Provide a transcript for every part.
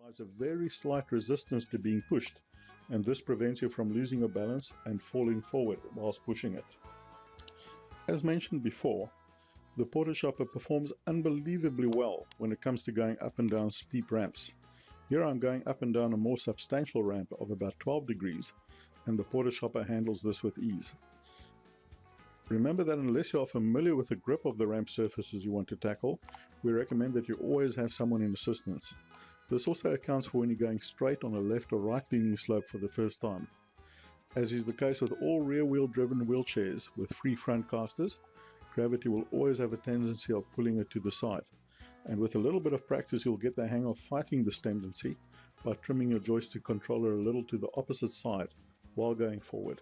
provides a very slight resistance to being pushed, and this prevents you from losing your balance and falling forward whilst pushing it. As mentioned before, the Porter Shopper performs unbelievably well when it comes to going up and down steep ramps. Here I'm going up and down a more substantial ramp of about 12 degrees, and the Porter Shopper handles this with ease. Remember that unless you are familiar with the grip of the ramp surfaces you want to tackle, we recommend that you always have someone in assistance. This also accounts for when you're going straight on a left or right leaning slope for the first time. As is the case with all rear-wheel driven wheelchairs with free front casters, gravity will always have a tendency of pulling it to the side. And with a little bit of practice, you'll get the hang of fighting this tendency by trimming your joystick controller a little to the opposite side while going forward.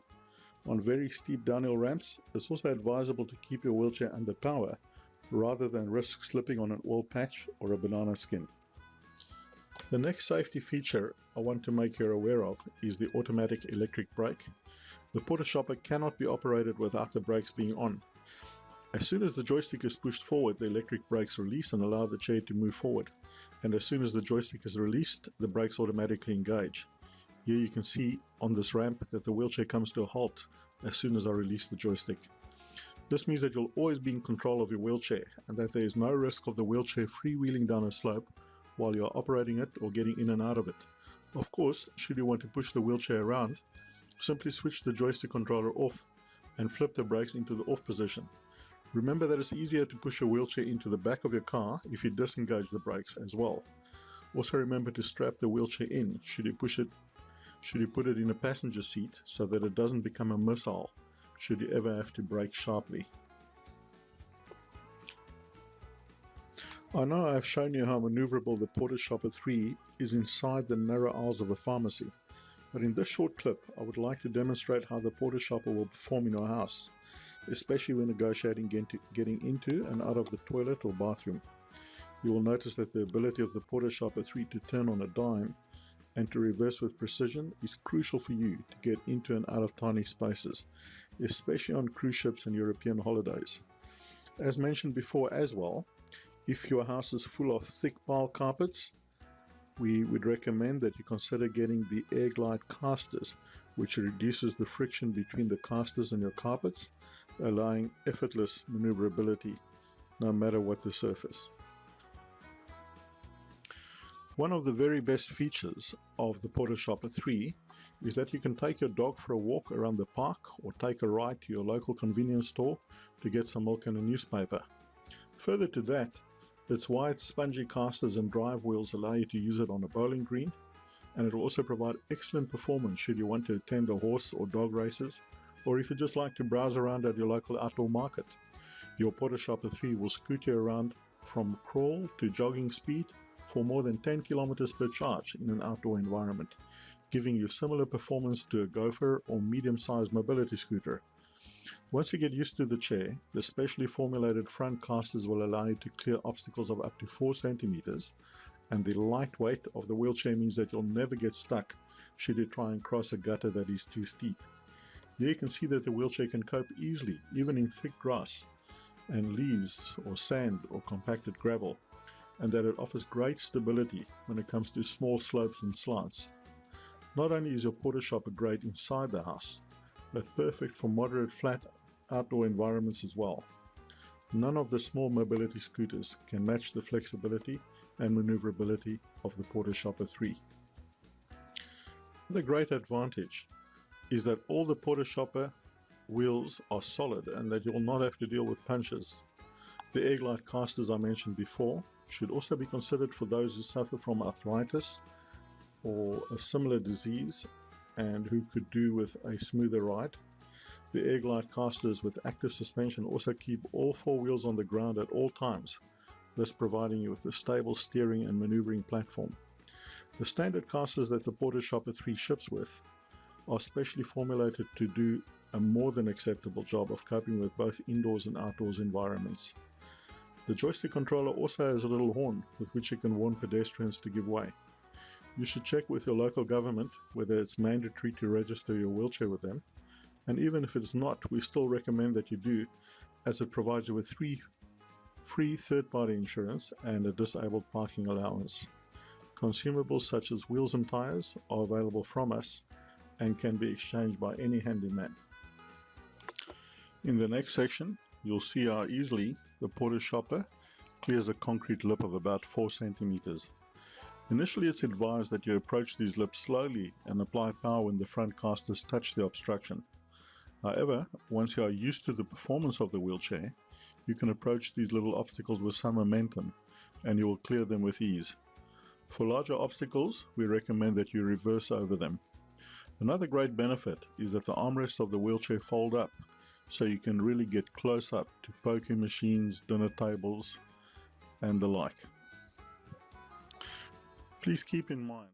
On very steep downhill ramps, it's also advisable to keep your wheelchair under power rather than risk slipping on an oil patch or a banana skin. The next safety feature I want to make you aware of is the automatic electric brake. The Porter Shopper cannot be operated without the brakes being on. As soon as the joystick is pushed forward, the electric brakes release and allow the chair to move forward. And as soon as the joystick is released, the brakes automatically engage. Here you can see on this ramp that the wheelchair comes to a halt as soon as I release the joystick. This means that you'll always be in control of your wheelchair and that there is no risk of the wheelchair freewheeling down a slope while you are operating it or getting in and out of it. Of course, should you want to push the wheelchair around, simply switch the joystick controller off and flip the brakes into the off position. Remember that it's easier to push your wheelchair into the back of your car if you disengage the brakes as well. Also remember to strap the wheelchair in should you put it in a passenger seat so that it doesn't become a missile should you ever have to brake sharply. I know I have shown you how maneuverable the Porter Shopper 3 is inside the narrow aisles of a pharmacy, but in this short clip I would like to demonstrate how the Porter Shopper will perform in your house, especially when negotiating getting into and out of the toilet or bathroom. You will notice that the ability of the Porter Shopper 3 to turn on a dime and to reverse with precision is crucial for you to get into and out of tiny spaces, especially on cruise ships and European holidays. As mentioned before as well, if your house is full of thick pile carpets, we would recommend that you consider getting the air glide casters, which reduces the friction between the casters and your carpets, allowing effortless maneuverability no matter what the surface. One of the very best features of the Porter Shopper 3 is that you can take your dog for a walk around the park or take a ride to your local convenience store to get some milk and a newspaper. Further to that, its wide spongy casters and drive wheels allow you to use it on a bowling green, and it will also provide excellent performance should you want to attend the horse or dog races, or if you just like to browse around at your local outdoor market. Your Porter Shopper 3 will scoot you around from crawl to jogging speed for more than 10 kilometers per charge in an outdoor environment, giving you similar performance to a gopher or medium-sized mobility scooter. Once you get used to the chair, the specially formulated front casters will allow you to clear obstacles of up to 4 centimeters, and the lightweight of the wheelchair means that you'll never get stuck should you try and cross a gutter that is too steep. Here you can see that the wheelchair can cope easily, even in thick grass and leaves or sand or compacted gravel, and that it offers great stability when it comes to small slopes and slants. Not only is your Porter Shopper great inside the house, but perfect for moderate flat outdoor environments as well. None of the small mobility scooters can match the flexibility and maneuverability of the Porter Shopper 3. The great advantage is that all the Porter Shopper wheels are solid and that you will not have to deal with punches. The air glide casters I mentioned before should also be considered for those who suffer from arthritis or a similar disease and who could do with a smoother ride. The air glide casters with active suspension also keep all 4 wheels on the ground at all times, thus providing you with a stable steering and maneuvering platform. The standard casters that the Porter Shopper 3 ships with are specially formulated to do a more than acceptable job of coping with both indoors and outdoors environments. The joystick controller also has a little horn with which you can warn pedestrians to give way. You should check with your local government whether it's mandatory to register your wheelchair with them, and even if it's not, we still recommend that you do, as it provides you with free third-party insurance and a disabled parking allowance. Consumables such as wheels and tires are available from us and can be exchanged by any handyman. In the next section, you'll see how easily the porter shopper clears a concrete lip of about 4 centimeters. Initially, it's advised that you approach these lips slowly and apply power when the front casters touch the obstruction. However, once you are used to the performance of the wheelchair, you can approach these little obstacles with some momentum and you will clear them with ease. For larger obstacles, we recommend that you reverse over them. Another great benefit is that the armrests of the wheelchair fold up, so you can really get close up to poker machines, dinner tables, and the like. Please keep in mind